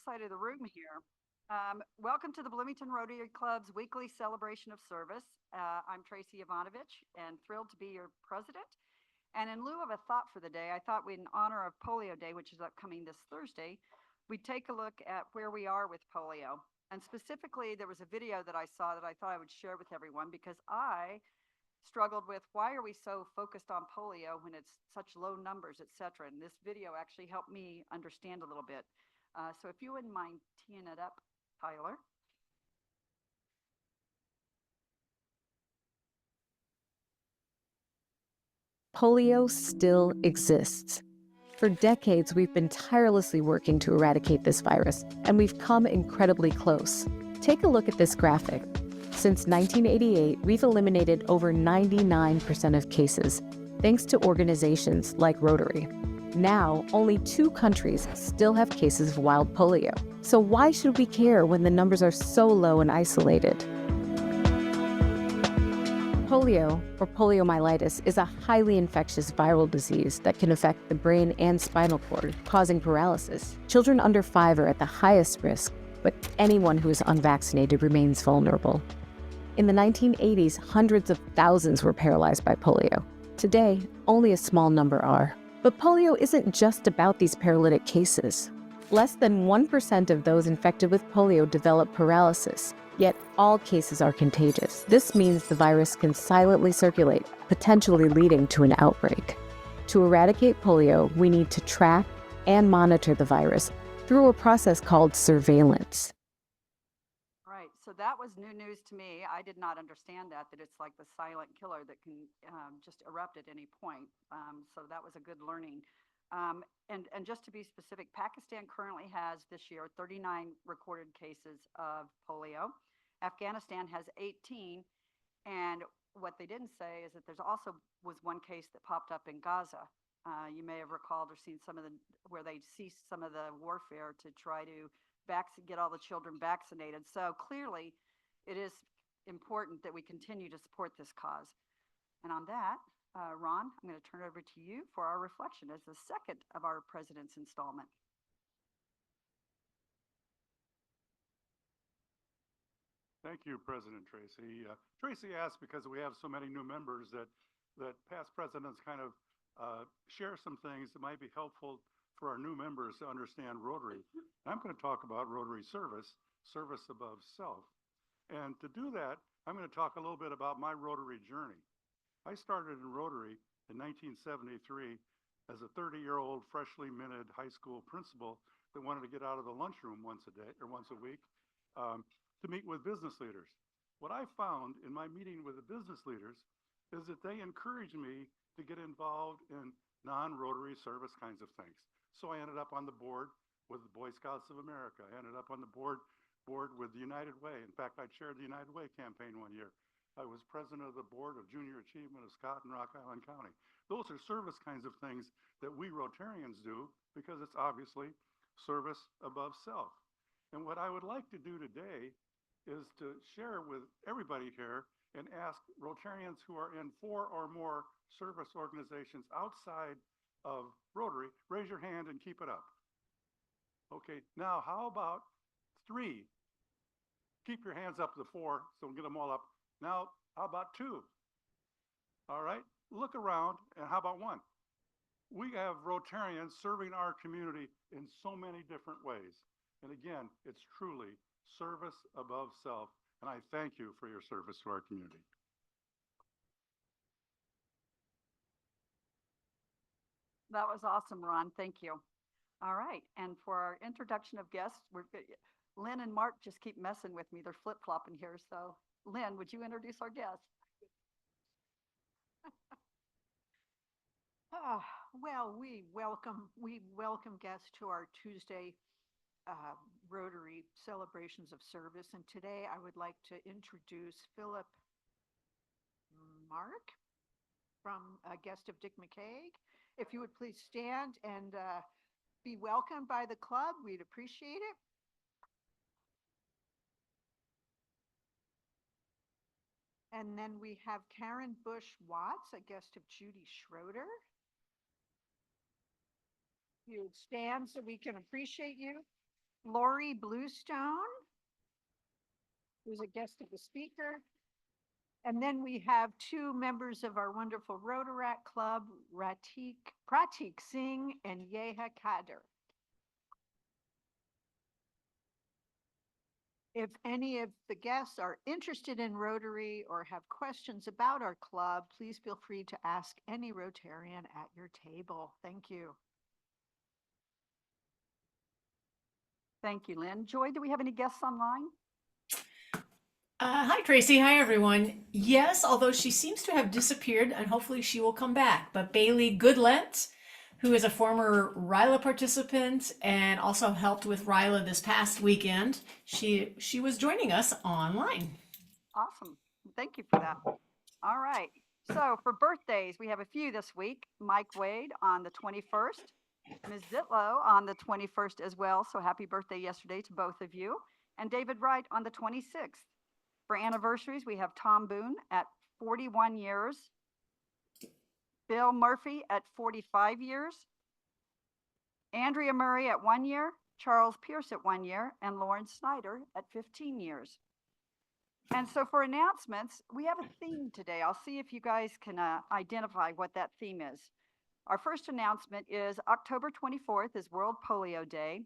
side of the room here. Welcome to the Bloomington Rotary Club's weekly celebration of service. I'm Tracy Ivanovich and thrilled to be your president. And in lieu of a thought for the day, I thought in honor of Polio Day, which is upcoming this Thursday, we'd take a look at where we are with polio. And specifically, there was a video that I saw that I thought I would share with everyone because I struggled with why are we so focused on polio when it's such low numbers, et cetera. And this video actually helped me understand a little bit. So if you wouldn't mind teeing it up, Tyler. Polio still exists. For decades, we've been tirelessly working to eradicate this virus, and we've come incredibly close. Take a look at this graphic. Since 1988, we've eliminated over 99% of cases, thanks to organizations like Rotary. Now, only 2 countries still have cases of wild polio. So why should we care when the numbers are so low and isolated? Polio, or poliomyelitis, is a highly infectious viral disease that can affect the brain and spinal cord, causing paralysis. Children under 5 are at the highest risk, but anyone who is unvaccinated remains vulnerable. In the 1980s, hundreds of thousands were paralyzed by polio. Today, only a small number are. But polio isn't just about these paralytic cases. Less than 1% of those infected with polio develop paralysis. Yet all cases are contagious. This means the virus can silently circulate, potentially leading to an outbreak. To eradicate polio, we need to track and monitor the virus through a process called surveillance. Right. So that was new news to me. I did not understand that it's like the silent killer that can just erupt at any point. So that was a good learning. And just to be specific, Pakistan currently has this year 39 recorded cases of polio. Afghanistan has 18. And what they didn't say is that there's also was one case that popped up in Gaza. You may have recalled or seen some of the where they ceased some of the warfare to try to get all the children vaccinated. So clearly, it is important that we continue to support this cause. And on that, Ron, I'm going to turn it over to you for our reflection as the second of our president's installment. Thank you, President Tracy. Tracy asked because we have so many new members that past presidents kind of share some things that might be helpful for our new members to understand Rotary. I'm going to talk about Rotary service, service above self. And to do that, I'm going to talk a little bit about my Rotary journey. I started in Rotary in 1973 as a 30-year-old freshly minted high school principal that wanted to get out of the lunchroom once a day or once a week to meet with business leaders. What I found in my meeting with the business leaders is that they encouraged me to get involved in non-Rotary service kinds of things. So I ended up on the board with the Boy Scouts of America. I ended up on the board with the United Way. In fact, I chaired the United Way campaign one year. I was president of the board of Junior Achievement of Scott and Rock Island County. Those are service kinds of things that we Rotarians do because it's obviously service above self. And what I would like to do today is to share with everybody here and ask Rotarians who are in 4 or more service organizations outside of Rotary, raise your hand and keep it up. Okay, now how about 3? Keep your hands up to 4 so we'll get them all up. Now, how about 2? All right, look around, and how about 1? We have Rotarians serving our community in so many different ways. And again, it's truly service above self, and I thank you for your service to our community. That was awesome, Ron. Thank you. All right. And for our introduction of guests, Lynn and Mark just keep messing with me. They're flip-flopping here. So, Lynn, would you introduce our guests? Well, we welcome guests to our Tuesday Rotary celebrations of service, and today I would like to introduce Philip Mark, from a guest of Dick McCaig. If you would please stand and be welcomed by the club, we'd appreciate it. And then we have Karen Bush Watts, a guest of Judy Schroeder. You would stand so we can appreciate you. Lori Bluestone, who's a guest of the speaker. And then we have two members of our wonderful Rotaract Club, Pratik Singh and Yeha Kader. If any of the guests are interested in Rotary or have questions about our club, please feel free to ask any Rotarian at your table. Thank you. Thank you, Lynn. Joy, do we have any guests online? Hi, Tracy. Hi, everyone. Yes, although she seems to have disappeared, and hopefully she will come back. But Bailey Goodlent, who is a former RILA participant and also helped with RILA this past weekend, she was joining us online. Awesome. Thank you for that. All right. So for birthdays, we have a few this week. Mike Wade on the 21st, Ms. Zitlow on the 21st as well. So happy birthday yesterday to both of you. And David Wright on the 26th. For anniversaries, we have Tom Boone at 41 years, Bill Murphy at 45 years, Andrea Murray at 1 year, Charles Pierce at 1 year, and Lauren Snyder at 15 years. And so for announcements, we have a theme today. I'll see if you guys can identify what that theme is. Our first announcement is October 24th is World Polio Day.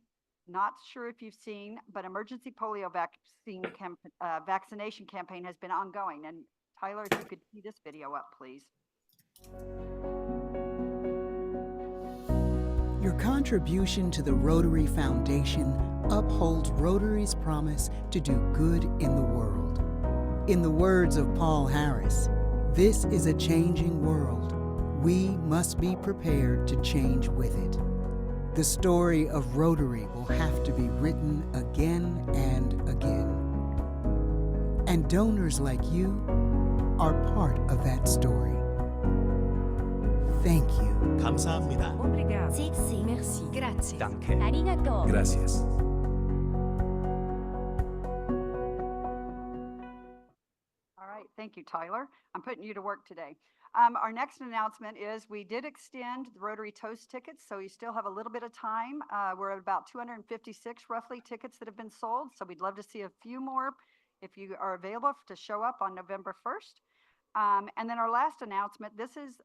Not sure if you've seen, but emergency polio vaccination campaign has been ongoing. And Tyler, if you could see this video up, please. Your contribution to the Rotary Foundation upholds Rotary's promise to do good in the world. In the words of Paul Harris, this is a changing world. We must be prepared to change with it. The story of Rotary will have to be written again and again. And donors like you are part of that story. Thank you. 감사합니다. Obrigado. Sì, sì. Merci. Grazie. Danke. Arigato. Gracias. All right, thank you, Tyler. I'm putting you to work today. Our next announcement is we did extend the Rotary Toast tickets, so you still have a little bit of time. We're at about 256 roughly tickets that have been sold, so we'd love to see a few more if you are available to show up on November 1st. And then our last announcement, this is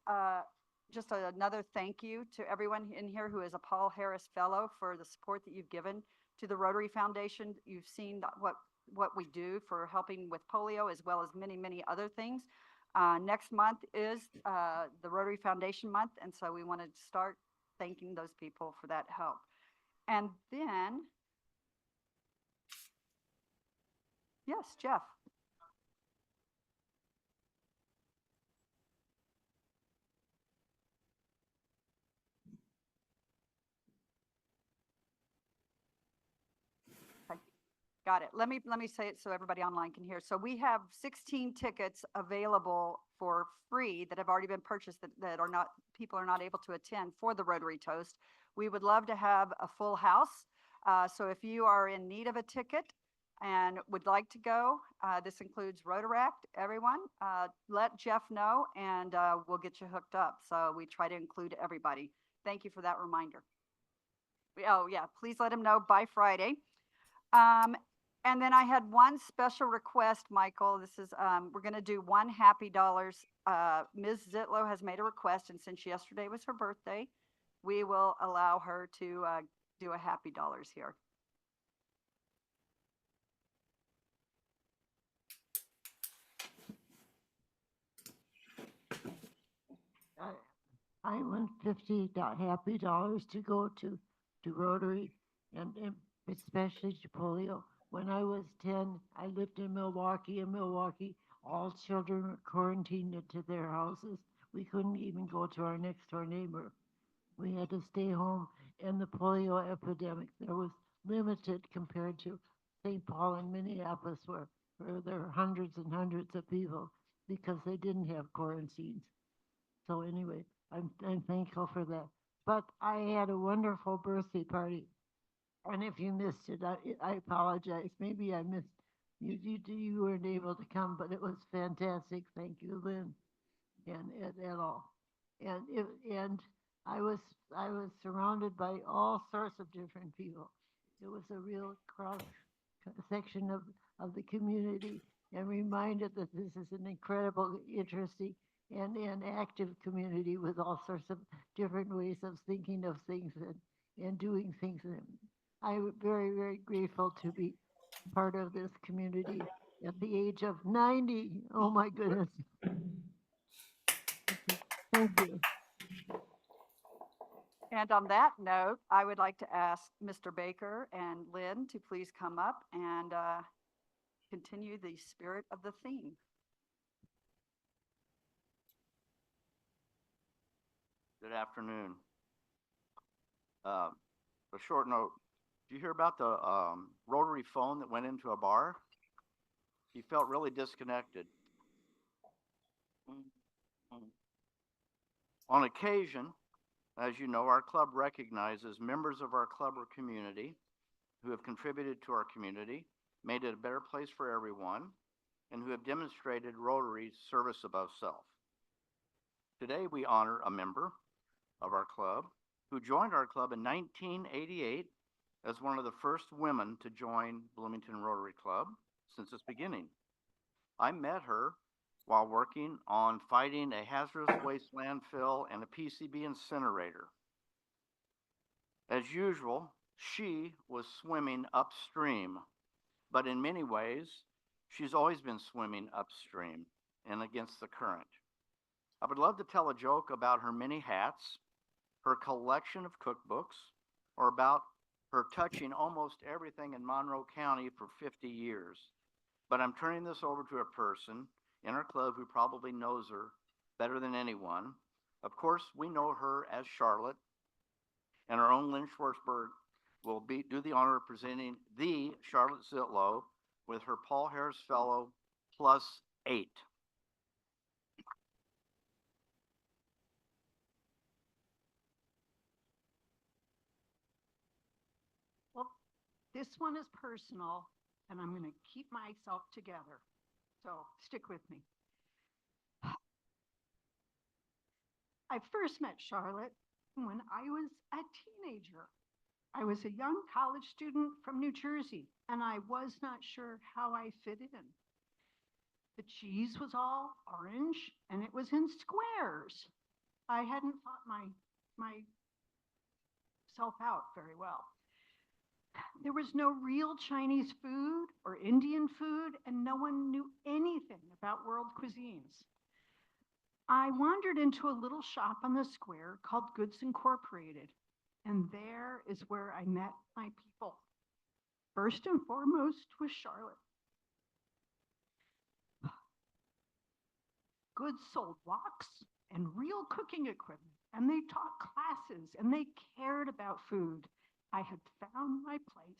just another thank you to everyone in here who is a Paul Harris Fellow for the support that you've given to the Rotary Foundation. You've seen what we do for helping with polio as well as many, many other things. Next month is the Rotary Foundation month, and so we want to start thanking those people for that help. And then, yes, Jeff. Got it. Let me say it so everybody online can hear. So we have 16 tickets available for free that have already been purchased that are not, people are not able to attend for the Rotary Toast. We would love to have a full house. So if you are in need of a ticket and would like to go, this includes Rotaract, everyone, let Jeff know and we'll get you hooked up. So we try to include everybody. Thank you for that reminder. Oh yeah, please let him know by Friday. And then I had one special request, Michael. This is, we're going to do one Happy Dollars. Ms. Zitlow has made a request, and since yesterday was her birthday, we will allow her to do a Happy Dollars here. I want Happy Dollars to go to Rotary and especially to polio. When I was 10, I lived in Milwaukee. In Milwaukee, all children were quarantined into their houses. We couldn't even go to our next door neighbor. We had to stay home. And the polio epidemic, there was limited compared to St. Paul and Minneapolis, where there are hundreds and hundreds of people because they didn't have quarantines. So anyway, I'm thankful for that. But I had a wonderful birthday party. And if you missed it, I apologize. Maybe I missed you weren't able to come, but it was fantastic. Thank you, Lynn, and at all. And I was surrounded by all sorts of different people. It was a real cross section of the community and reminded that this is an incredible, interesting, and active community with all sorts of different ways of thinking of things and doing things. And I'm very, very grateful to be part of this community at the age of 90. Oh my goodness. Thank you. And on that note, I would like to ask Mr. Baker and Lynn to please come up and continue the spirit of the theme. Good afternoon. A short note. Did you hear about the rotary phone that went into a bar? He felt really disconnected. On occasion, as you know, our club recognizes members of our club or community who have contributed to our community, made it a better place for everyone, and who have demonstrated Rotary's service above self. Today, we honor a member of our club who joined our club in 1988 as one of the first women to join Bloomington Rotary Club since its beginning. I met her while working on fighting a hazardous waste landfill and a PCB incinerator. As usual, she was swimming upstream, but in many ways, she's always been swimming upstream and against the current. I would love to tell a joke about her many hats, her collection of cookbooks, or about her touching almost everything in Monroe County for 50 years. But I'm turning this over to a person in our club who probably knows her better than anyone. Of course, we know her as Charlotte, and our own Lynn Schwarzberg will do the honor of presenting the Charlotte Zitlow with her Paul Harris Fellow +8. Well, this one is personal, and I'm going to keep myself together. So stick with me. I first met Charlotte when I was a teenager. I was a young college student from New Jersey, and I was not sure how I fit in. The cheese was all orange, and it was in squares. I hadn't thought myself out very well. There was no real Chinese food or Indian food, and no one knew anything about world cuisines. I wandered into a little shop on the square called Goods Incorporated, and there is where I met my people. First and foremost was Charlotte. Goods sold woks and real cooking equipment, and they taught classes, and they cared about food. I had found my place.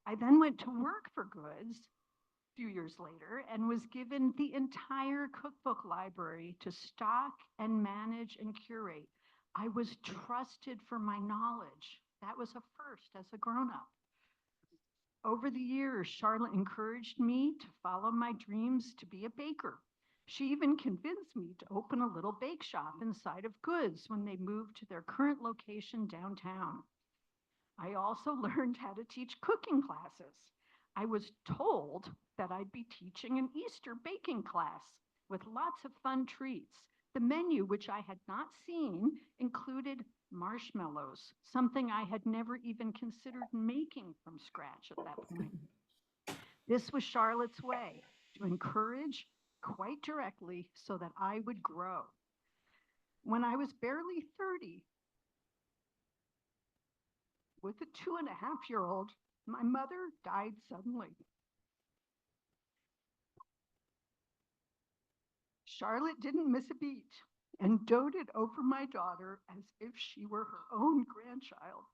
I then went to work for Goods a few years later and was given the entire cookbook library to stock and manage and curate. I was trusted for my knowledge. That was a first as a grown-up. Over the years, Charlotte encouraged me to follow my dreams to be a baker. She even convinced me to open a little bake shop inside of Goods when they moved to their current location downtown. I also learned how to teach cooking classes. I was told that I'd be teaching an Easter baking class with lots of fun treats. The menu, which I had not seen, included marshmallows, something I had never even considered making from scratch at that point. This was Charlotte's way to encourage quite directly so that I would grow. When I was barely 30, with a 2.5-year-old, my mother died suddenly. Charlotte didn't miss a beat and doted over my daughter as if she were her own grandchild.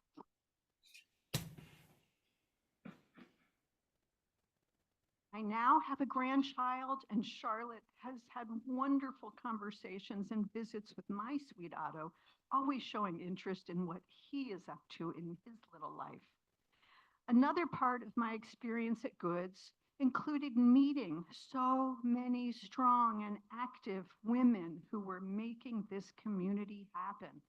I now have a grandchild, and Charlotte has had wonderful conversations and visits with my sweet Otto, always showing interest in what he is up to in his little life. Another part of my experience at Goods included meeting so many strong and active women who were making this community happen.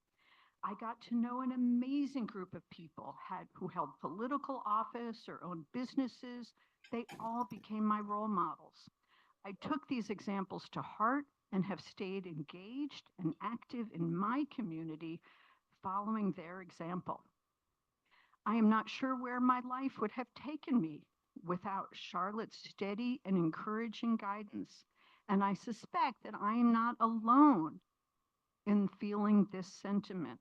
I got to know an amazing group of people who held political office or owned businesses. They all became my role models. I took these examples to heart and have stayed engaged and active in my community following their example. I am not sure where my life would have taken me without Charlotte's steady and encouraging guidance. And I suspect that I am not alone in feeling this sentiment.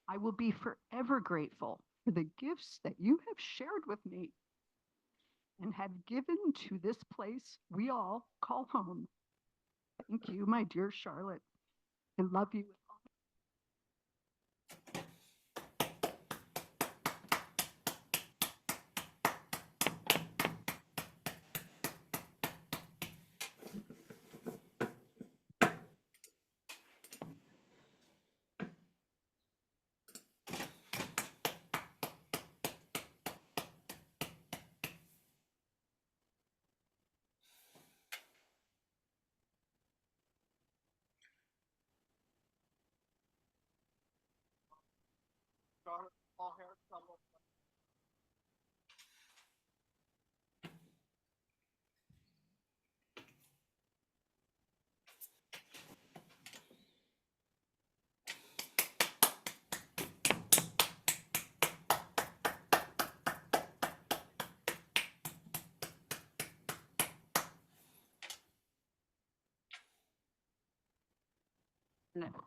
I will be forever grateful for the gifts that you have shared with me and have given to this place we all call home. Thank you, my dear Charlotte. I love you.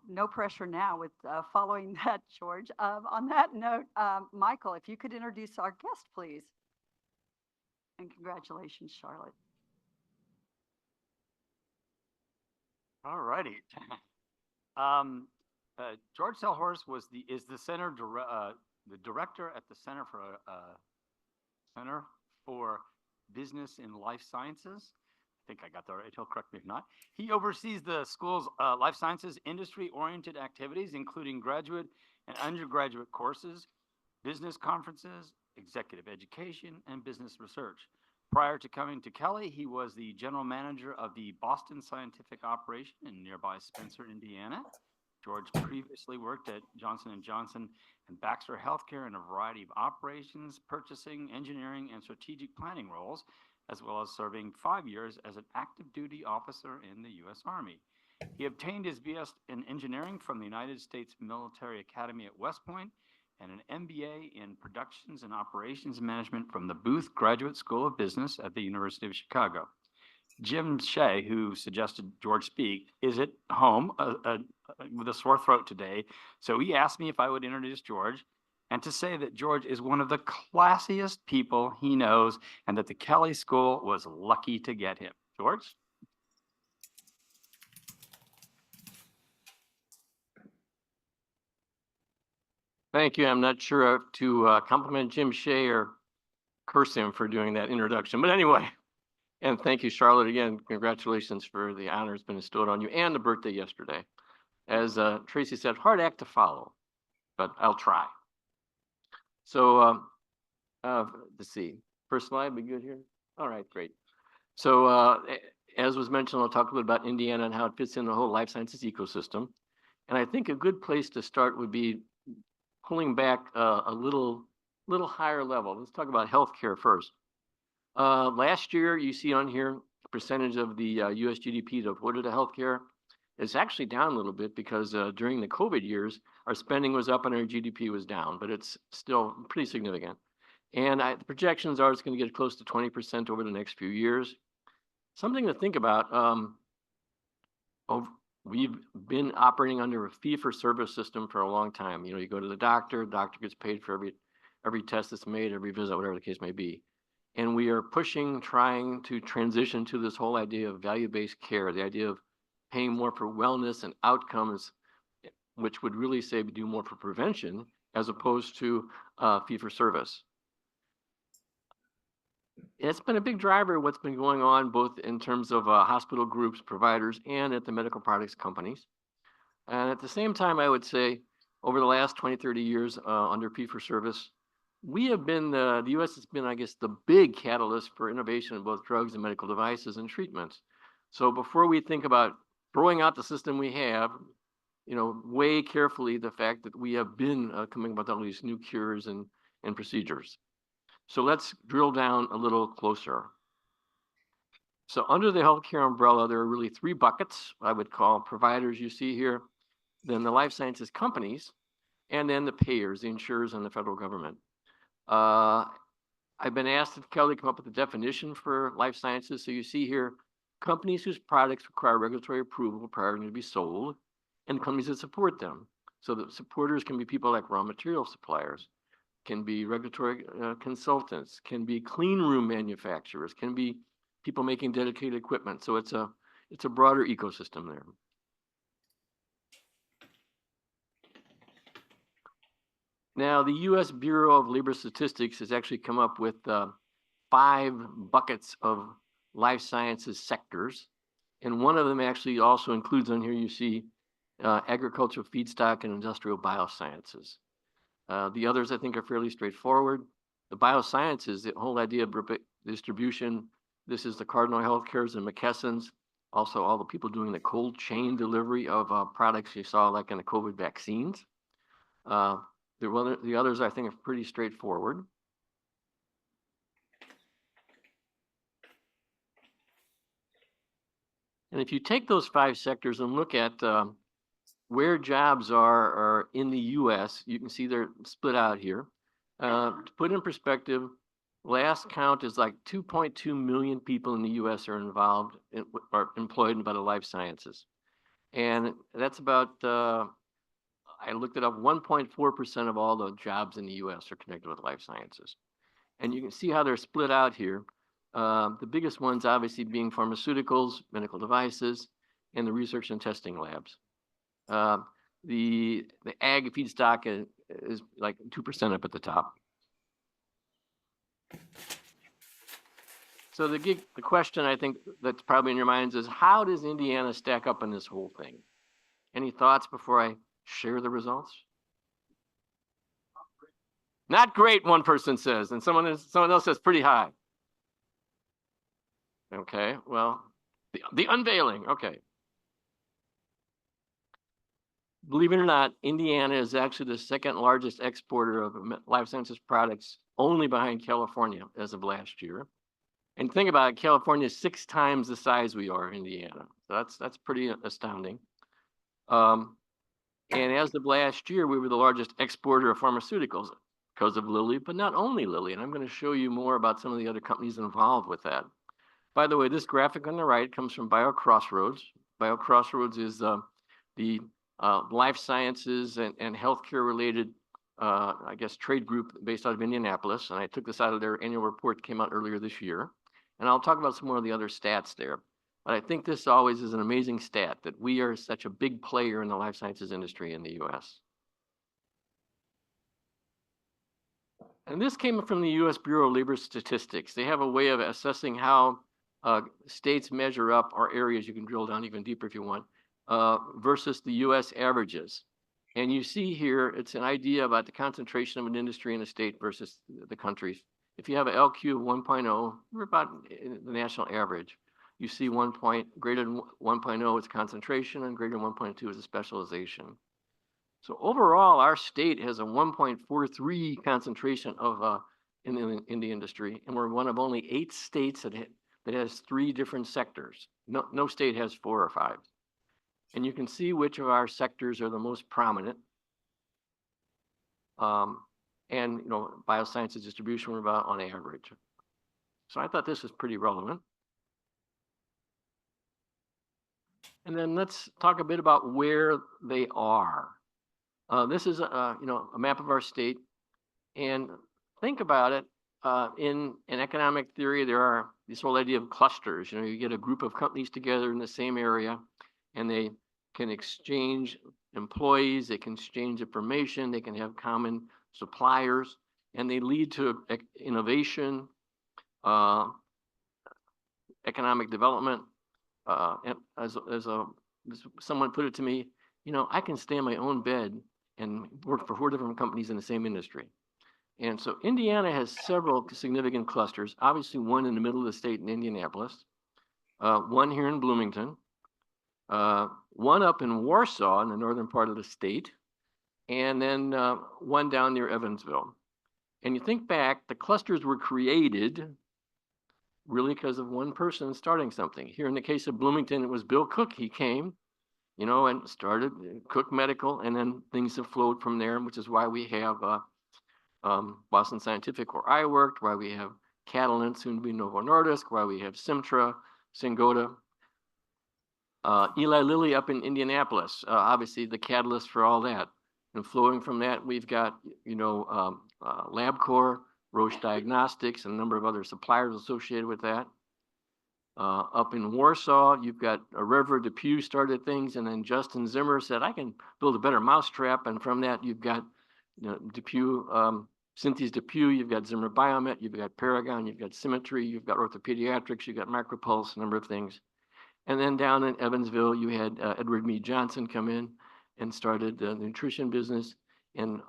No pressure now with following that, George. On that note, Michael, if you could introduce our guest, please. And congratulations, Charlotte. All righty. George Telthorst is the the director at the Center for Business and Life Sciences. I think I got that right. He'll correct me if not. He oversees the school's life sciences industry-oriented activities, including graduate and undergraduate courses, business conferences, executive education, and business research. Prior to coming to Kelly, he was the general manager of the Boston Scientific Operation in nearby Spencer, Indiana. George previously worked at Johnson & Johnson and Baxter Healthcare in a variety of operations, purchasing, engineering, and strategic planning roles, as well as serving 5 years as an active duty officer in the U.S. Army. He obtained his BS in engineering from the United States Military Academy at West Point and an MBA in Productions and Operations Management from the Booth Graduate School of Business at the University of Chicago. Jim Shea, who suggested George speak, is at home with a sore throat today, so he asked me if I would introduce George and to say that George is one of the classiest people he knows and that the Kelly School was lucky to get him. George? Thank you. I'm not sure to compliment Jim Shea or curse him for doing that introduction. But anyway, and thank you, Charlotte, again. Congratulations for the honor that's been bestowed on you and the birthday yesterday. As Tracy said, hard act to follow, but I'll try. So let's see. First slide, be good here? All right, great. So as was mentioned, I'll talk a little about Indiana and how it fits in the whole life sciences ecosystem. And I think a good place to start would be pulling back a little higher level. Let's talk about healthcare first. Last year, you see on here, percentage of the US GDP devoted to healthcare. It's actually down a little bit because during the COVID years, our spending was up and our GDP was down, but it's still pretty significant. And the projections are it's going to get close to 20% over the next few years. Something to think about. We've been operating under a fee-for-service system for a long time. You know, you go to the doctor gets paid for every test that's made, every visit, whatever the case may be. And we are trying to transition to this whole idea of value-based care, the idea of paying more for wellness and outcomes, which would really say do more for prevention as opposed to fee-for-service. It's been a big driver of what's been going on, both in terms of hospital groups, providers, and at the medical products companies. And at the same time, I would say over the last 20, 30 years under fee-for-service, we have been, the U.S. has been, I guess, the big catalyst for innovation in both drugs and medical devices and treatments. So before we think about throwing out the system we have, weigh carefully the fact that we have been coming up with all these new cures and procedures. So let's drill down a little closer. So under the healthcare umbrella, there are really three buckets I would call: providers, you see here, then the life sciences companies, and then the payers, the insurers, and the federal government. I've been asked at Kelly to come up with a definition for life sciences. So you see here, companies whose products require regulatory approval prior to be sold, and companies that support them. So the supporters can be people like raw material suppliers, can be regulatory consultants, can be clean room manufacturers, can be people making dedicated equipment. So it's a broader ecosystem there. Now, the U.S. Bureau of Labor Statistics has actually come up with 5 buckets of life sciences sectors. And one of them actually also includes on here, you see, agricultural feedstock and industrial biosciences. The others, I think, are fairly straightforward. The biosciences, the whole idea of distribution, this is the Cardinal Healthcares and McKesson's, also all the people doing the cold chain delivery of products you saw like in the COVID vaccines. The others, I think, are pretty straightforward. And if you take those 5 sectors and look at where jobs are in the U.S., you can see they're split out here. To put in perspective, last count is like 2.2 million people in the U.S. are involved in, or employed by the life sciences. And that's about, I looked it up, 1.4% of all the jobs in the U.S. are connected with life sciences. And you can see how they're split out here. The biggest ones obviously being pharmaceuticals, medical devices, and the research and testing labs. The ag feedstock is like 2% up at the top. So the question I think that's probably in your minds is, how does Indiana stack up in this whole thing? Any thoughts before I share the results? Not great, one person says, and someone else says pretty high. Okay, well, the unveiling, okay. Believe it or not, Indiana is actually the second largest exporter of life sciences products, only behind California as of last year. And think about it, California is 6 times the size we are in Indiana. So that's pretty astounding. And as of last year, we were the largest exporter of pharmaceuticals because of Lilly, but not only Lilly. And I'm going to show you more about some of the other companies involved with that. By the way, this graphic on the right comes from BioCrossroads. BioCrossroads is the life sciences and healthcare related, I guess, trade group based out of Indianapolis. And I took this out of their annual report that came out earlier this year. And I'll talk about some more of the other stats there. But I think this always is an amazing stat that we are such a big player in the life sciences industry in the US. And this came from the US Bureau of Labor Statistics. They have a way of assessing how states measure up, or areas, you can drill down even deeper if you want, versus the US averages. And you see here, it's an idea about the concentration of an industry in a state versus the countries. If you have an LQ of 1.0, we're about the national average. You see greater than 1.0 is concentration, and greater than 1.2 is a specialization. So overall, our state has a 1.43 concentration of in the industry, and we're one of only 8 states that has 3 different sectors. No state has 4 or 5. And you can see which of our sectors are the most prominent. And biosciences distribution, we're about on average. So I thought this was pretty relevant. And then let's talk a bit about where they are. This is a map of our state, and think about it. In economic theory, there are this whole idea of clusters. You get a group of companies together in the same area, and they can exchange employees, they can exchange information, they can have common suppliers, and they lead to innovation, economic development. And as someone put it to me, I can stay in my own bed and work for 4 different companies in the same industry. And so Indiana has several significant clusters, obviously one in the middle of the state in Indianapolis, one here in Bloomington, one up in Warsaw in the northern part of the state, and then one down near Evansville. And you think back, the clusters were created really because of one person starting something. Here in the case of Bloomington, it was Bill Cook. He came, and started Cook Medical, and then things have flowed from there, which is why we have Boston Scientific, where I worked, why we have Catalent, soon to be Novo Nordisk, why we have Simtra, Syngoda, Eli Lilly up in Indianapolis, obviously the catalyst for all that. And flowing from that, we've got, LabCorp, Roche Diagnostics, and a number of other suppliers associated with that. Up in Warsaw, you've got Reverend Depew started things, and then Justin Zimmer said, I can build a better mousetrap. And from that, you've got Depew, Cynthia's Depew, you've got Zimmer Biomet, you've got Paragon, you've got Symmetry, you've got Orthopediatrics, you've got Micropulse, a number of things. And then down in Evansville, you had Edward Mead Johnson come in and started the nutrition business. And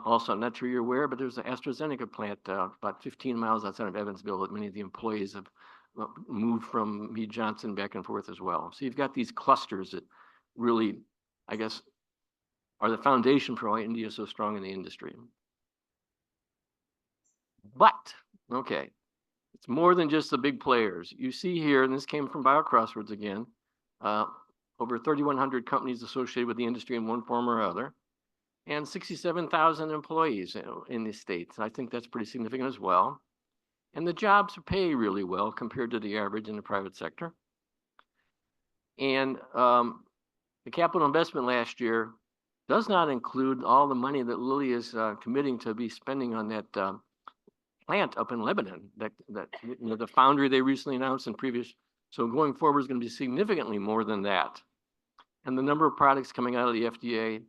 also, I'm not sure you're aware, but there's an AstraZeneca plant about 15 miles outside of Evansville that many of the employees have moved from Mead Johnson back and forth as well. So you've got these clusters that really, I guess, are the foundation for why India is so strong in the industry. But, okay, it's more than just the big players. You see here, and this came from BioCrosswords again, over 3,100 companies associated with the industry in one form or other, and 67,000 employees in the states. I think that's pretty significant as well. And the jobs pay really well compared to the average in the private sector. And the capital investment last year does not include all the money that Lilly is committing to be spending on that plant up in Lebanon, that the foundry they recently announced in previous. So going forward is going to be significantly more than that. And the number of products coming out of the FDA,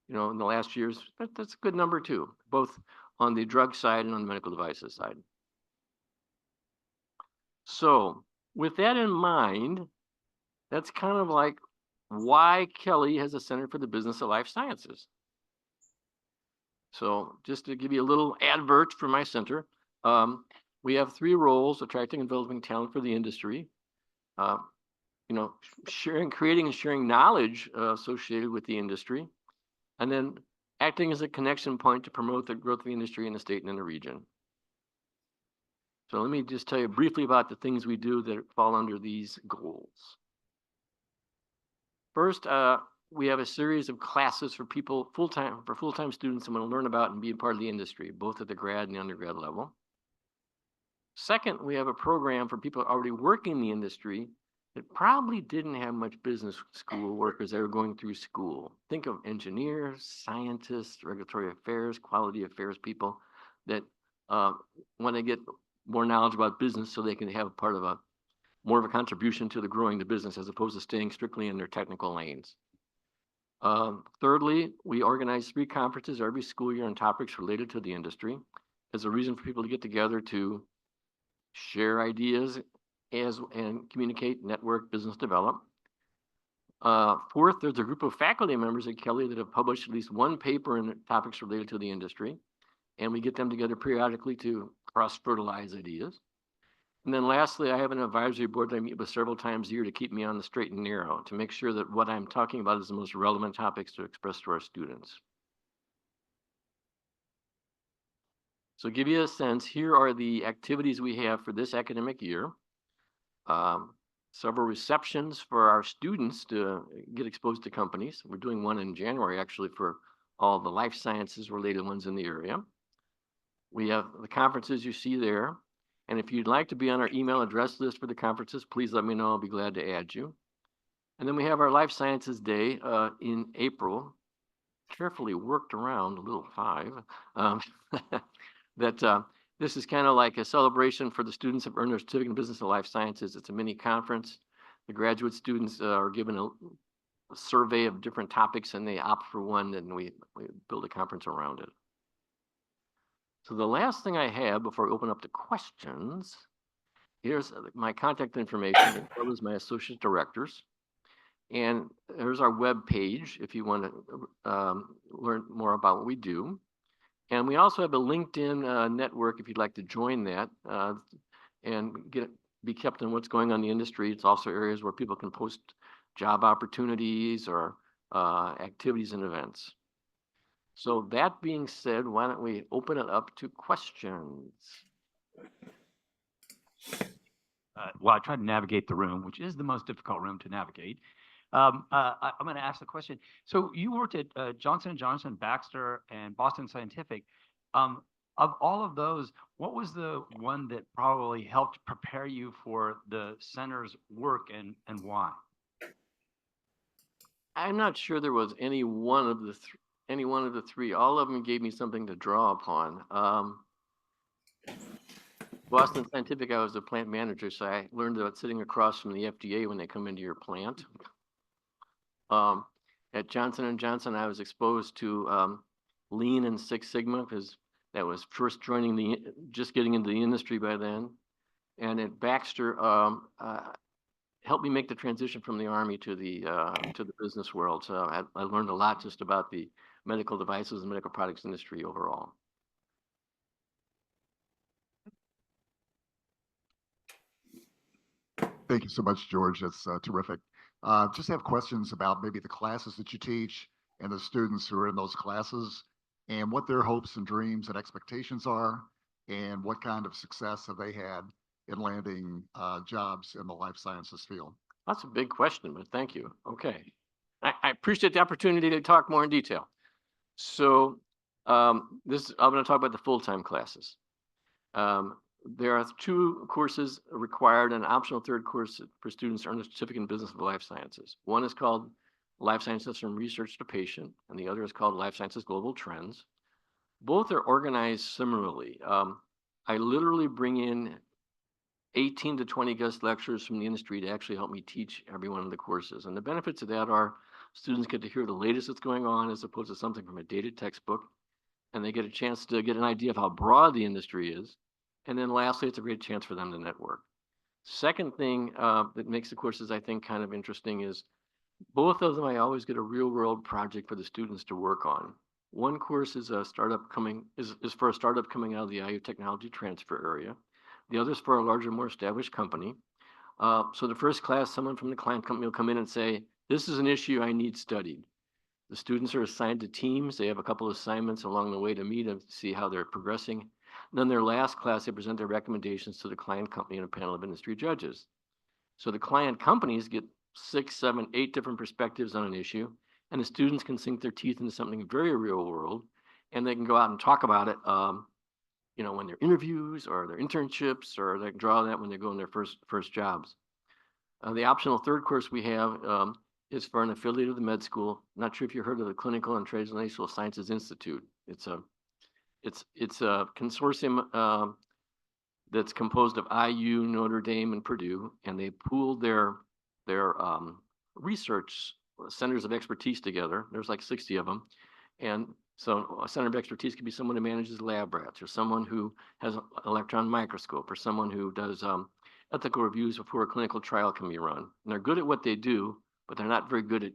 in the last years, that's a good number too, both on the drug side and on the medical devices side. So with that in mind, that's kind of like why Kelly has a Center for the Business of Life Sciences. So just to give you a little advert for my center, we have 3 roles: attracting and developing talent for the industry, creating and sharing knowledge associated with the industry, and then acting as a connection point to promote the growth of the industry in the state and in the region. So let me just tell you briefly about the things we do that fall under these goals. First, we have a series of classes for people full-time students who want to learn about and be a part of the industry, both at the grad and the undergrad level. Second, we have a program for people already working in the industry that probably didn't have much business school work as they were going through school. Think of engineers, scientists, regulatory affairs, quality affairs people that want to get more knowledge about business so they can have part of more of a contribution to the growing the business as opposed to staying strictly in their technical lanes. Thirdly, we organize 3 conferences every school year on topics related to the industry as a reason for people to get together to share ideas and communicate, network, business develop. Fourth, there's a group of faculty members at Kelly that have published at least one paper in topics related to the industry, and we get them together periodically to cross-fertilize ideas. And then lastly, I have an advisory board that I meet with several times a year to keep me on the straight and narrow, to make sure that what I'm talking about is the most relevant topics to express to our students. So to give you a sense, here are the activities we have for this academic year. Several receptions for our students to get exposed to companies. We're doing one in January, actually, for all the life sciences related ones in the area. We have the conferences you see there. And if you'd like to be on our email address list for the conferences, please let me know. I'll be glad to add you. And then we have our Life Sciences Day in April, carefully worked around a little 5. This is kind of like a celebration for the students who have earned their certificate in business of life sciences. It's a mini conference. The graduate students are given a survey of different topics and they opt for one, and we build a conference around it. So the last thing I have before I open up to questions, here's my contact information as well as my associate directors. And there's our web page if you want to learn more about what we do. And we also have a LinkedIn network if you'd like to join that and be kept on what's going on in the industry. It's also areas where people can post job opportunities or activities and events. So that being said, why don't we open it up to questions? Well, I tried to navigate the room, which is the most difficult room to navigate. I'm going to ask the question. So you worked at Johnson & Johnson, Baxter, and Boston Scientific. Of all of those, what was the one that probably helped prepare you for the center's work, and why? I'm not sure there was any one of the three. All of them gave me something to draw upon. Boston Scientific, I was the plant manager, so I learned about sitting across from the FDA when they come into your plant. At Johnson & Johnson, I was exposed to Lean and Six Sigma because that was first just getting into the industry by then. And at Baxter, helped me make the transition from the Army to the business world. So I learned a lot just about the medical devices and medical products industry overall. Thank you so much, George. That's terrific. Just have questions about maybe the classes that you teach and the students who are in those classes and what their hopes and dreams and expectations are and what kind of success have they had in landing jobs in the life sciences field. That's a big question, but thank you. Okay. I appreciate the opportunity to talk more in detail. So I'm going to talk about the full-time classes. There are 2 courses required, an optional 3rd course for students to earn a certificate in business of life sciences. One is called Life Sciences from Research to Patient, and the other is called Life Sciences Global Trends. Both are organized similarly. I literally bring in 18 to 20 guest lecturers from the industry to actually help me teach every one of the courses. And the benefits of that are students get to hear the latest that's going on as opposed to something from a dated textbook, and they get a chance to get an idea of how broad the industry is. And then lastly, it's a great chance for them to network. Second thing that makes the courses, I think, kind of interesting is both of them, I always get a real world project for the students to work on. One course is for a startup coming out of the IU technology transfer area. The other is for a larger, more established company. So the first class, someone from the client company will come in and say, this is an issue I need studied. The students are assigned to teams. They have a couple of assignments along the way to meet and see how they're progressing. Then their last class, they present their recommendations to the client company and a panel of industry judges. So the client companies get 6, 7, 8 different perspectives on an issue, and the students can sink their teeth into something very real world, and they can go out and talk about it, when they're interviews or their internships, or they can draw that when they go in their first jobs. The optional 3rd course we have is for an affiliate of the med school. Not sure if you heard of the Clinical and Translational Sciences Institute. It's a consortium that's composed of IU, Notre Dame, and Purdue, and they pooled their research centers of expertise together. There's like 60 of them. And so a center of expertise could be someone who manages lab rats, or someone who has an electron microscope, or someone who does ethical reviews before a clinical trial can be run. And they're good at what they do, but they're not very good at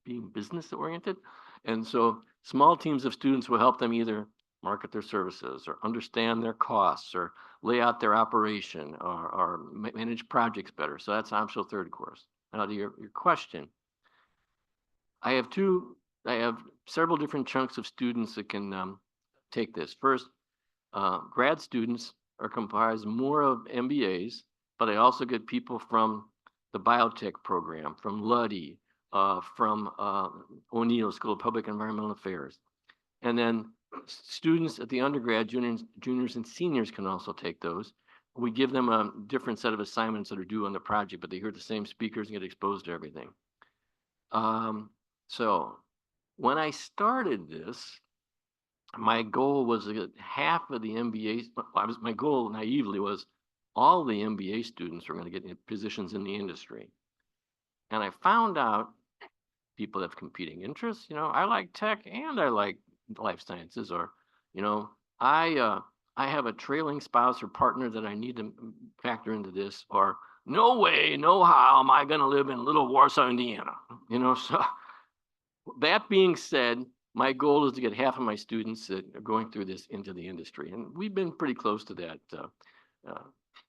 being business oriented. And so small teams of students will help them either market their services or understand their costs or lay out their operation or manage projects better. So that's an optional 3rd course. Now to your question, I have several different chunks of students that can take this. First, grad students are comprised more of MBAs, but I also get people from the biotech program, from Luddy, from O'Neill School of Public Environmental Affairs. And then students at the undergrad, juniors and seniors can also take those. We give them a different set of assignments that are due on the project, but they hear the same speakers and get exposed to everything. So when I started this, my goal was to get half of the MBA. My goal naively was all the MBA students were going to get positions in the industry. And I found out people have competing interests. I like tech and I like life sciences, or, I have a trailing spouse or partner that I need to factor into this, or no way, no how am I going to live in Little Warsaw, Indiana, so that being said, my goal is to get half of my students that are going through this into the industry. And we've been pretty close to that.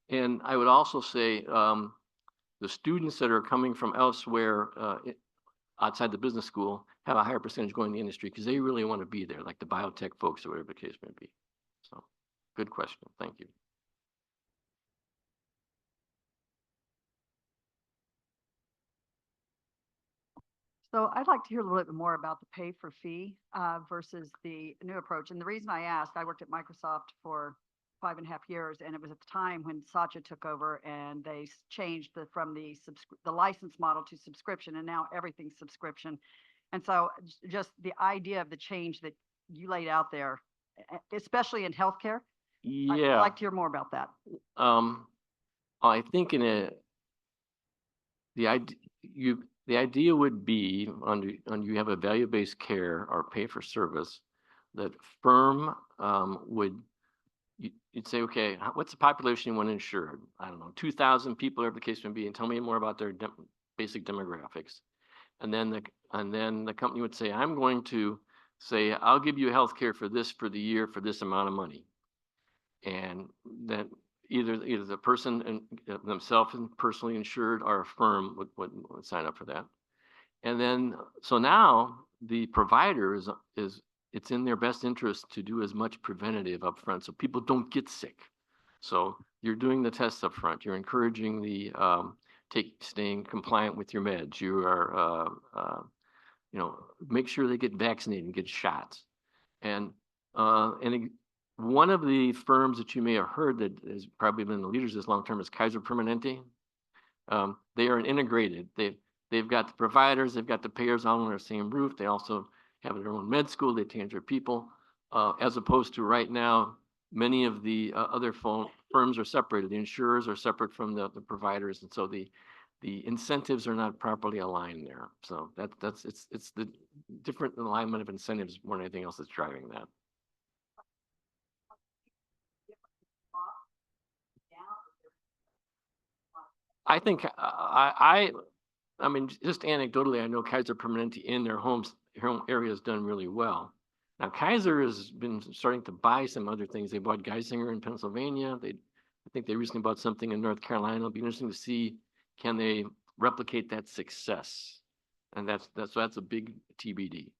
And I would also say the students that are coming from elsewhere outside the business school have a higher percentage going to the industry because they really want to be there, like the biotech folks or whatever the case may be. So, good question. Thank you. So I'd like to hear a little bit more about the pay for fee versus the new approach. And the reason I asked, I worked at Microsoft for 5.5 years, and it was at the time when Satya took over and they changed from the license model to subscription, and now everything's subscription. And so just the idea of the change that you laid out there, especially in healthcare, I'd Yeah. like to hear more about that. I think the idea would be you have a value-based care or pay for service that firm you'd say, okay, what's the population you want insured? I don't know, 2,000 people, whatever the case may be, and tell me more about their basic demographics. And then the company would say, I'm going to say, I'll give you health care for the year for this amount of money. And then either the person themselves and personally insured or a firm would sign up for that. And then, so now the provider it's in their best interest to do as much preventative up front so people don't get sick. So you're doing the tests up front. You're encouraging the staying compliant with your meds. You are, make sure they get vaccinated and get shots. And one of the firms that you may have heard that has probably been the leaders this long term is Kaiser Permanente. They are integrated. They've got the providers, they've got the payers all under the same roof. They also have their own med school. They train their people, as opposed to right now, many of the other firms are separated. The insurers are separate from the providers, and so the incentives are not properly aligned there. So it's the different alignment of incentives more than anything else that's driving that. I think I mean, just anecdotally, I know Kaiser Permanente in their home area has done really well. Now, Kaiser has been starting to buy some other things. They bought Geisinger in Pennsylvania. I think they recently bought something in North Carolina. It'll be interesting to see, can they replicate that success? And that's a big TBD.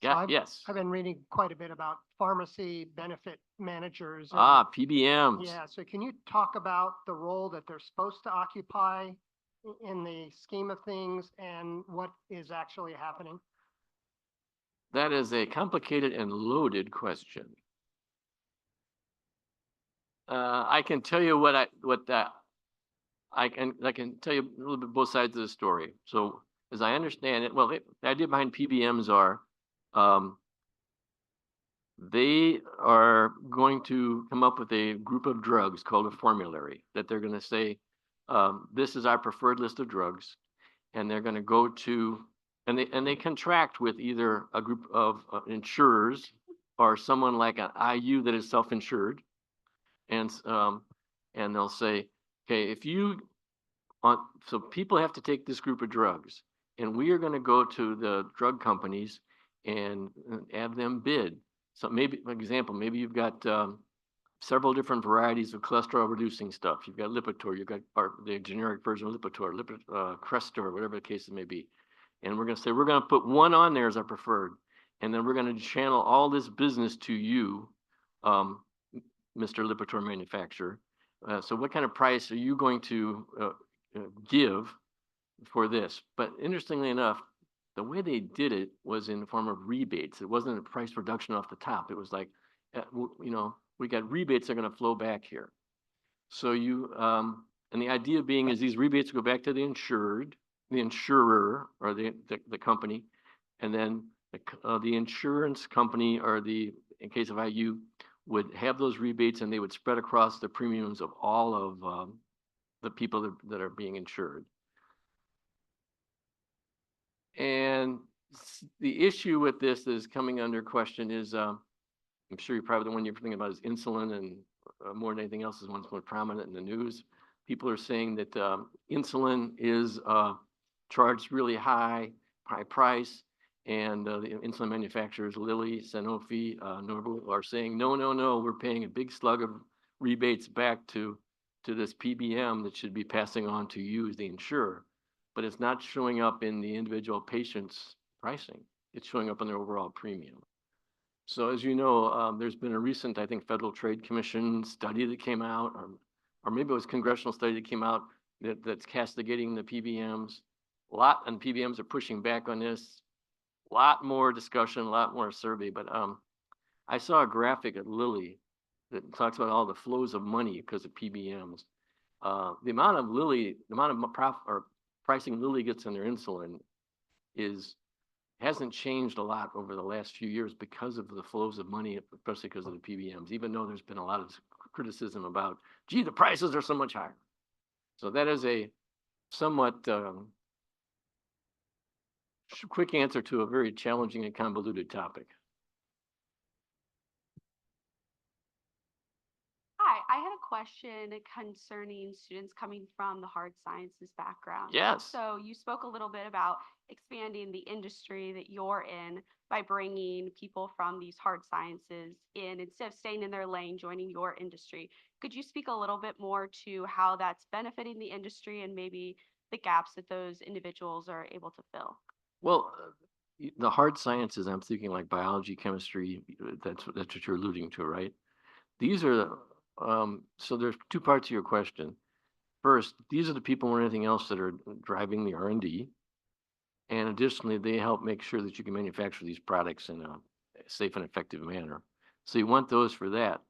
Yeah, yes. I've been reading quite a bit about pharmacy benefit managers. PBMs. Yeah, so can you talk about the role that they're supposed to occupy in the scheme of things and what is actually happening? That is a complicated and loaded question. I can tell you I can tell you a little bit both sides of the story. So as I understand it, well, the idea behind PBMs are they are going to come up with a group of drugs called a formulary that they're going to say, this is our preferred list of drugs, and they're going to go to, and they contract with either a group of insurers or someone like an IU that is self-insured, and they'll say, okay, if you want, so people have to take this group of drugs, and we are going to go to the drug companies and have them bid. So maybe, for example, maybe you've got several different varieties of cholesterol reducing stuff. You've got Lipitor, you've got the generic version of Lipitor, Crestor, whatever the case may be. And we're going to say, we're going to put one on there as our preferred. And then we're going to channel all this business to you, Mr. Lipitor manufacturer. So what kind of price are you going to give for this? But interestingly enough, the way they did it was in the form of rebates. It wasn't a price reduction off the top. It was like, we got rebates that are going to flow back here. So and the idea being is these rebates go back to the insurer or the company, and then the insurance company or in case of IU would have those rebates, and they would spread across the premiums of all of the people that are being insured. And the issue with this that is coming under question is, I'm sure you're probably the one you're thinking about is insulin, and more than anything else is one that's more prominent in the news. People are saying that insulin is charged really high price, And the insulin manufacturers, Lilly, Sanofi, Novo, are saying, no, no, no, we're paying a big slug of rebates back to this PBM that should be passing on to you as the insurer. But it's not showing up in the individual patient's pricing. It's showing up in their overall premium. So as you know, there's been a recent, I think, Federal Trade Commission study that came out, or maybe it was congressional study that came out that's castigating the PBMs. And PBMs are pushing back on this. A lot more discussion, a lot more survey, but I saw a graphic at Lilly that talks about all the flows of money because of PBMs. The amount of pricing Lilly gets on their insulin hasn't changed a lot over the last few years because of the flows of money, especially because of the PBMs, even though there's been a lot of criticism about, gee, the prices are so much higher. So that is a somewhat quick answer to a very challenging and convoluted topic. Hi, I had a question concerning students coming from the hard sciences background. Yes. So you spoke a little bit about expanding the industry that you're in by bringing people from these hard sciences in instead of staying in their lane, joining your industry. Could you speak a little bit more to how that's benefiting the industry and maybe the gaps that those individuals are able to fill? Well, the hard sciences, I'm thinking like biology, chemistry, that's what you're alluding to, right? These are, so there's two parts to your question. First, these are the people more than anything else that are driving the R&D. And additionally, they help make sure that you can manufacture these products in a safe and effective manner. So you want those for that.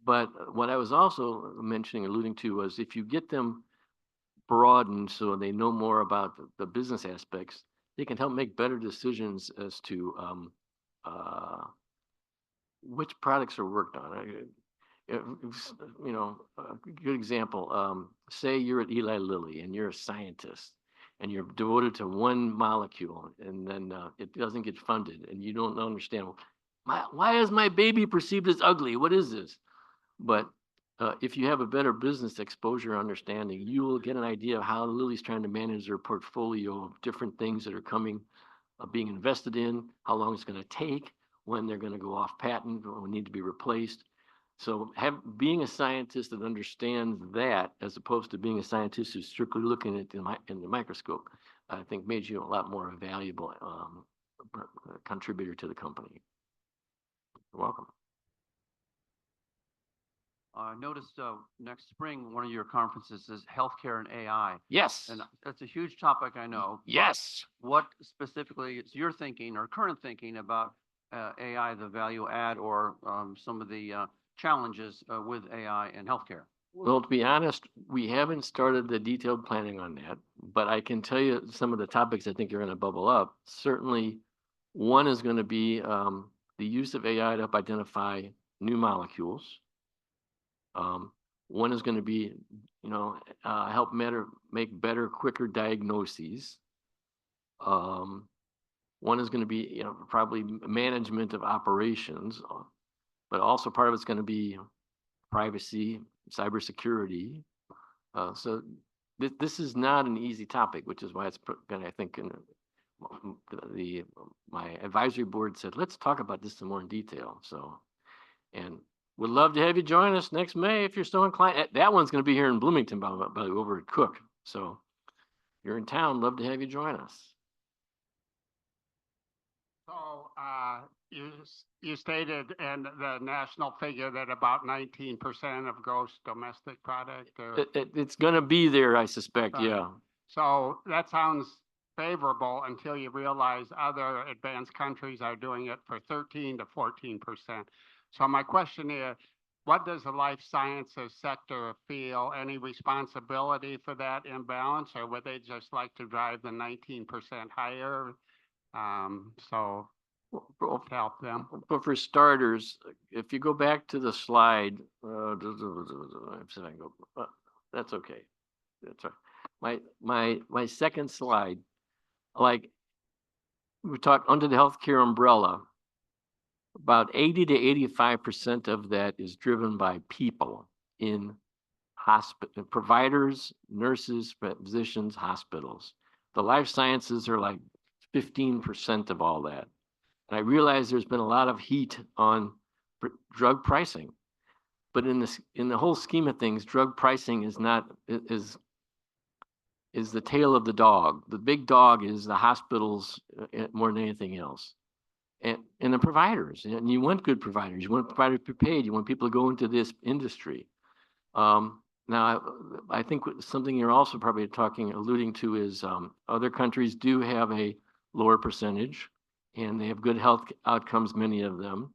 But what I was also alluding to was if you get them broadened so they know more about the business aspects, they can help make better decisions as to which products are worked on. A good example, say you're at Eli Lilly and you're a scientist and you're devoted to one molecule and then it doesn't get funded and you don't understand, why is my baby perceived as ugly? What is this? But if you have a better business exposure understanding, you will get an idea of how Lilly's trying to manage their portfolio of different things that are coming, being invested in, how long it's going to take, when they're going to go off patent or need to be replaced. So being a scientist that understands that, as opposed to being a scientist who's strictly looking at in the microscope, I think made you a lot more valuable contributor to the company. You're welcome. I noticed next spring, one of your conferences is healthcare and AI. Yes. And that's a huge topic, I know. Yes. What specifically is your thinking or current thinking about AI, the value add, or some of the challenges with AI in healthcare? Well, to be honest, we haven't started the detailed planning on that, but I can tell you some of the topics I think are going to bubble up. Certainly, one is going to be the use of AI to help identify new molecules. One is going to be, help make better, quicker diagnoses. One is going to be, probably management of operations, but also part of it's going to be privacy, cybersecurity. So this is not an easy topic, which is why it's been, I think, my advisory board said, let's talk about this some more in detail. So, and would love to have you join us next May if you're so inclined. That one's going to be here in Bloomington, by the way, over at Cook. So if you're in town, love to have you join us. So you stated in the national figure that about 19% of gross domestic product. It's going to be there, I suspect. Yeah. So that sounds favorable until you realize other advanced countries are doing it for 13 to 14%. So my question is, what does the life sciences sector feel? Any responsibility for that imbalance, or would they just like to drive the 19% higher? So to help them. But for starters, if you go back to the slide, that's okay. That's right. My second slide, like we talked under the healthcare umbrella, about 80 to 85% of that is driven by people in hospital, providers, nurses, physicians, hospitals. The life sciences are like 15% of all that. And I realize there's been a lot of heat on drug pricing, but in the whole scheme of things, drug pricing is the tail of the dog. The big dog is the hospitals more than anything else. And the providers, and you want good providers. You want providers to be paid. You want people to go into this industry. Now, I think something you're also probably alluding to is other countries do have a lower percentage, and they have good health outcomes, many of them.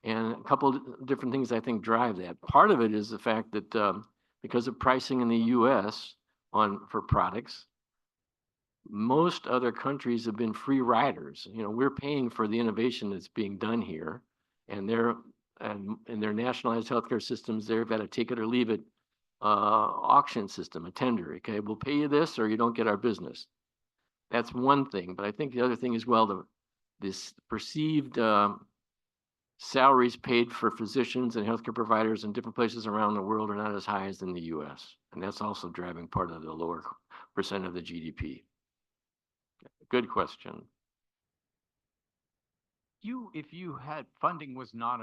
And a couple of different things I think drive that. Part of it is the fact that because of pricing in the U.S. for products, most other countries have been free riders. You know, we're paying for the innovation that's being done here, and their nationalized healthcare systems, they've got a take it or leave it auction system, a tender. Okay, we'll pay you this or you don't get our business. That's one thing, but I think the other thing is, well, this perceived salaries paid for physicians and healthcare providers in different places around the world are not as high as in the U.S. And that's also driving part of the lower percent of the GDP. Good question. If you had funding was not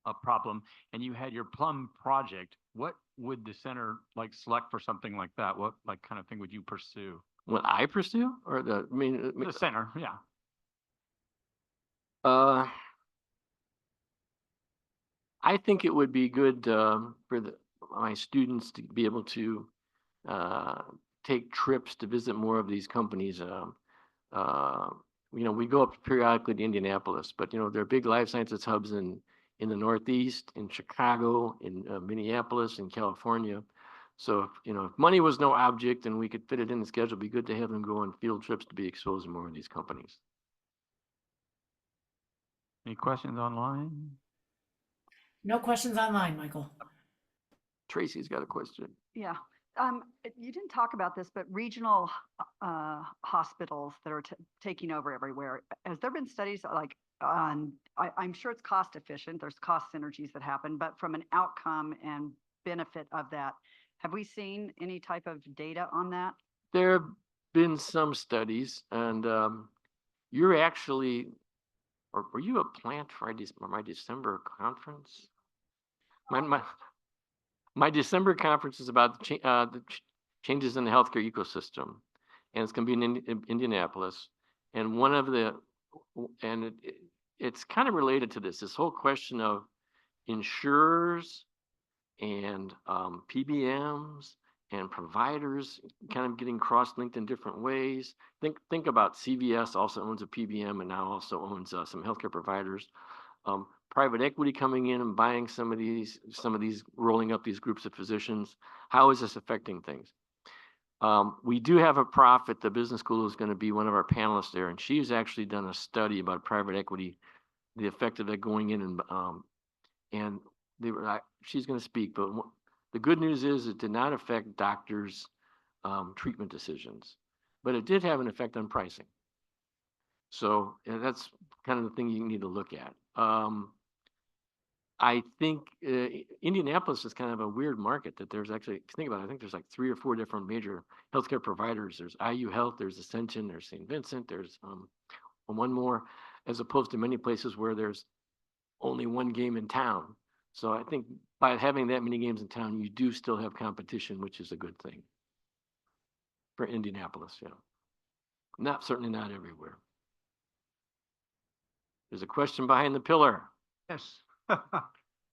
a problem and you had your plum project, what would the center select for something like that? What kind of thing would you pursue? What I pursue, or The center, yeah. I think it would be good for my students to be able to take trips to visit more of these companies. We go up periodically to Indianapolis, but there are big life sciences hubs in the Northeast, in Chicago, in Minneapolis, in California. So if money was no object and we could fit it in the schedule, it'd be good to have them go on field trips to be exposed to more of these companies. Any questions online? No questions online, Michael. Tracy's got a question. Yeah. You didn't talk about this, but regional hospitals that are taking over everywhere, has there been studies I'm sure it's cost efficient, there's cost synergies that happen, but from an outcome and benefit of that, have we seen any type of data on that? There have been some studies, and you're actually, or were you a plant for my December conference? My December conference is about the changes in the healthcare ecosystem, and it's going to be in Indianapolis. And it's kind of related to this whole question of insurers and PBMs and providers kind of getting cross-linked in different ways. Think about CVS also owns a PBM and now also owns some healthcare providers. Private equity coming in and buying some of these, rolling up these groups of physicians. How is this affecting things? We do have a prof at the business school who's going to be one of our panelists there, and she's actually done a study about private equity, the effect of it going in, and she's going to speak. But the good news is it did not affect doctors' treatment decisions, but it did have an effect on pricing. So that's kind of the thing you need to look at. I think Indianapolis is kind of a weird market that there's actually, think about it, I think there's like 3 or 4 different major healthcare providers. There's IU Health, there's Ascension, there's St. Vincent, there's one more, as opposed to many places where there's only one game in town. So I think by having that many games in town, you do still have competition, which is a good thing for Indianapolis, yeah. Certainly not everywhere. There's a question behind the pillar. Yes.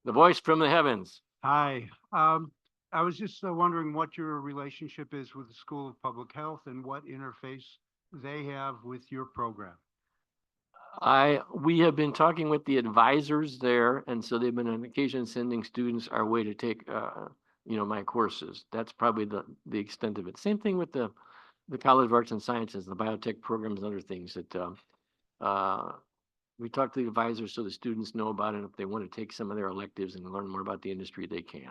The voice from the heavens. Hi. I was just wondering what your relationship is with the School of Public Health and what interface they have with your program. We have been talking with the advisors there, and so they've been on occasion sending students our way to take, my courses. That's probably the extent of it. Same thing with the College of Arts and Sciences, the biotech programs and other things that we talk to the advisors so the students know about it. If they want to take some of their electives and learn more about the industry, they can.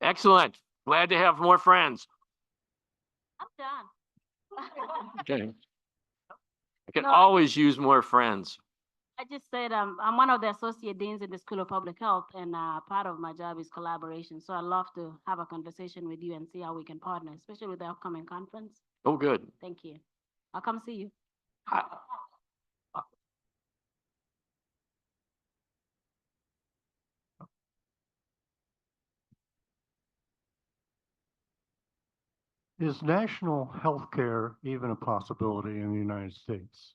Excellent. Glad to have more friends. I'm done. Okay. I can always use more friends. I just said I'm one of the associate deans in the School of Public Health, and part of my job is collaboration. So I'd love to have a conversation with you and see how we can partner, especially with the upcoming conference. Oh, good. Thank you. I'll come see you. I- Is national health care even a possibility in the United States?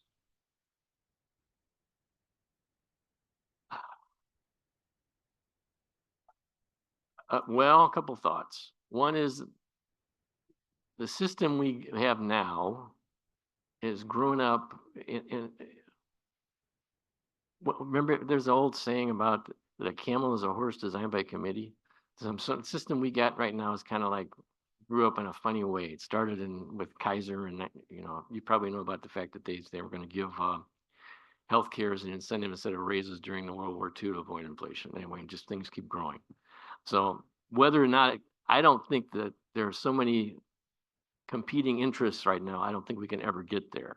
Well, a couple thoughts. One is the system we have now is grown up well, remember, there's an old saying about that a camel is a horse designed by committee. Some sort of system we got right now is kind of like grew up in a funny way. It started with Kaiser, and you probably know about the fact that they were going to give healthcare as an incentive instead of raises during the World War II to avoid inflation. Anyway, just things keep growing. So whether or not, I don't think that there are so many competing interests right now. I don't think we can ever get there.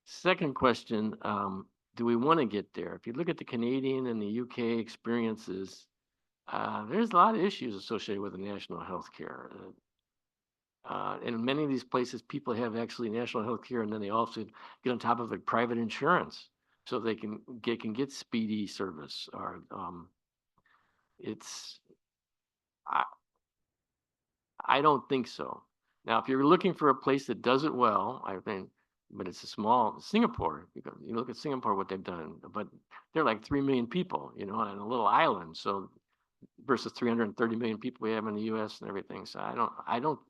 Second question, do we want to get there? If you look at the Canadian and the UK experiences, there's a lot of issues associated with the national health care. In many of these places, people have actually national health care, and then they also get on top of it private insurance, so they can get speedy service. Or I don't think so. Now, if you're looking for a place that does it well, I think, but it's a small Singapore. You look at Singapore, what they've done, but they're like 3 million people, on a little island. So versus 330 million people we have in the U.S. and everything. So I don't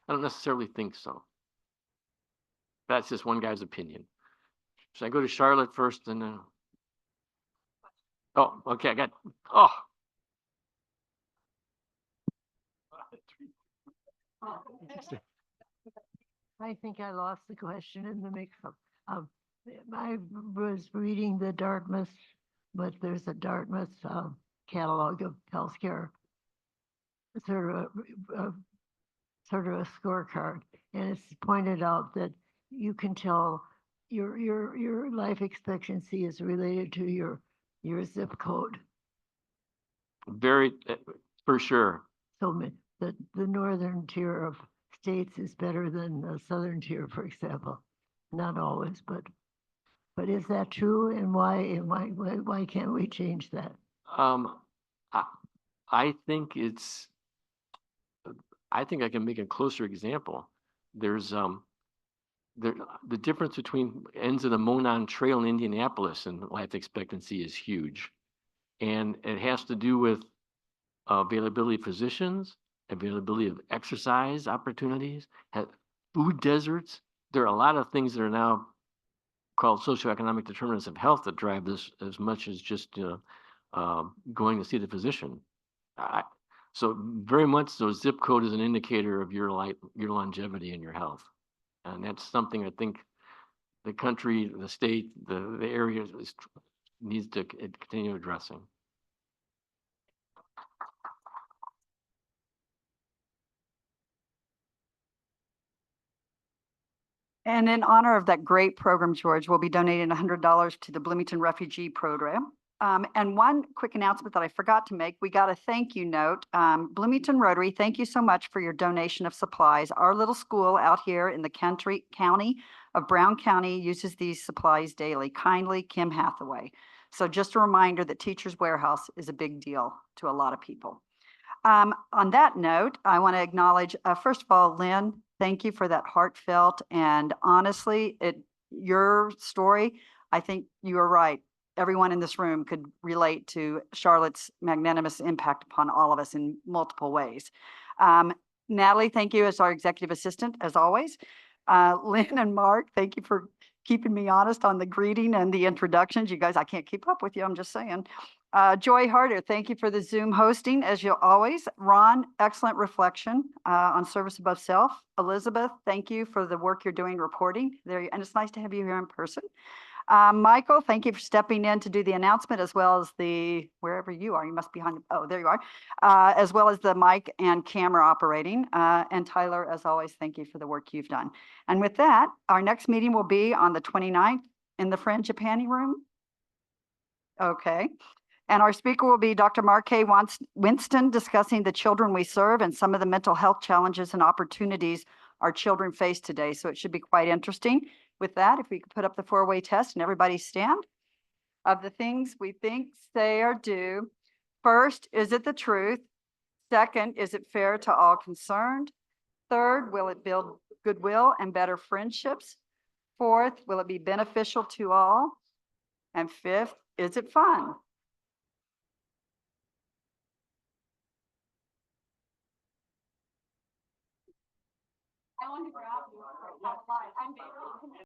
necessarily think so. That's just one guy's opinion. Should I go to Charlotte first and then? Oh, okay. I think I lost the question in the mix-up. I was reading the Dartmouth, but there's a Dartmouth catalog of healthcare, sort of a scorecard, and it's pointed out that you can tell your life expectancy is related to your zip code. Very, for sure. So the northern tier of states is better than the southern tier, for example. Not always, but is that true? And why can't we change that? I think I can make a closer example. There's the difference between ends of the Monon Trail in Indianapolis and life expectancy is huge, and it has to do with availability of physicians, availability of exercise opportunities, food deserts. There are a lot of things that are now called socioeconomic determinants of health that drive this as much as just going to see the physician. So very much so, zip code is an indicator of your longevity and your health. And that's something I think the country, the state, the area needs to continue addressing. And in honor of that great program, George, we'll be donating $100 to the Bloomington Refugee Program. And one quick announcement that I forgot to make, we got a thank you note. Bloomington Rotary, thank you so much for your donation of supplies. Our little school out here in the county of Brown County uses these supplies daily. Kindly, Kim Hathaway. So just a reminder that Teachers Warehouse is a big deal to a lot of people. On that note, I want to acknowledge, first of all, Lynn, thank you for that heartfelt and honestly, your story, I think you are right. Everyone in this room could relate to Charlotte's magnanimous impact upon all of us in multiple ways. Natalie, thank you as our executive assistant, as always. Lynn and Mark, thank you for keeping me honest on the greeting and the introductions. You guys, I can't keep up with you, I'm just saying. Joy Harder, thank you for the Zoom hosting, as you always. Ron, excellent reflection on service above self. Elizabeth, thank you for the work you're doing reporting there, and it's nice to have you here in person. Michael, thank you for stepping in to do the announcement, as well as wherever you are, you must be behind, there you are, as well as the mic and camera operating. And Tyler, as always, thank you for the work you've done. And with that, our next meeting will be on the 29th in the Frangipani room. Okay. And our speaker will be Dr. Mark K. Winston, discussing the children we serve and some of the mental health challenges and opportunities our children face today. So it should be quite interesting. With that, if we could put up the four-way test and everybody stand. Of the things we think, say, or do, first, is it the truth? Second, is it fair to all concerned? Third, will it build goodwill and better friendships? Fourth, will it be beneficial to all? And fifth, is it fun? I want to grab you. I'm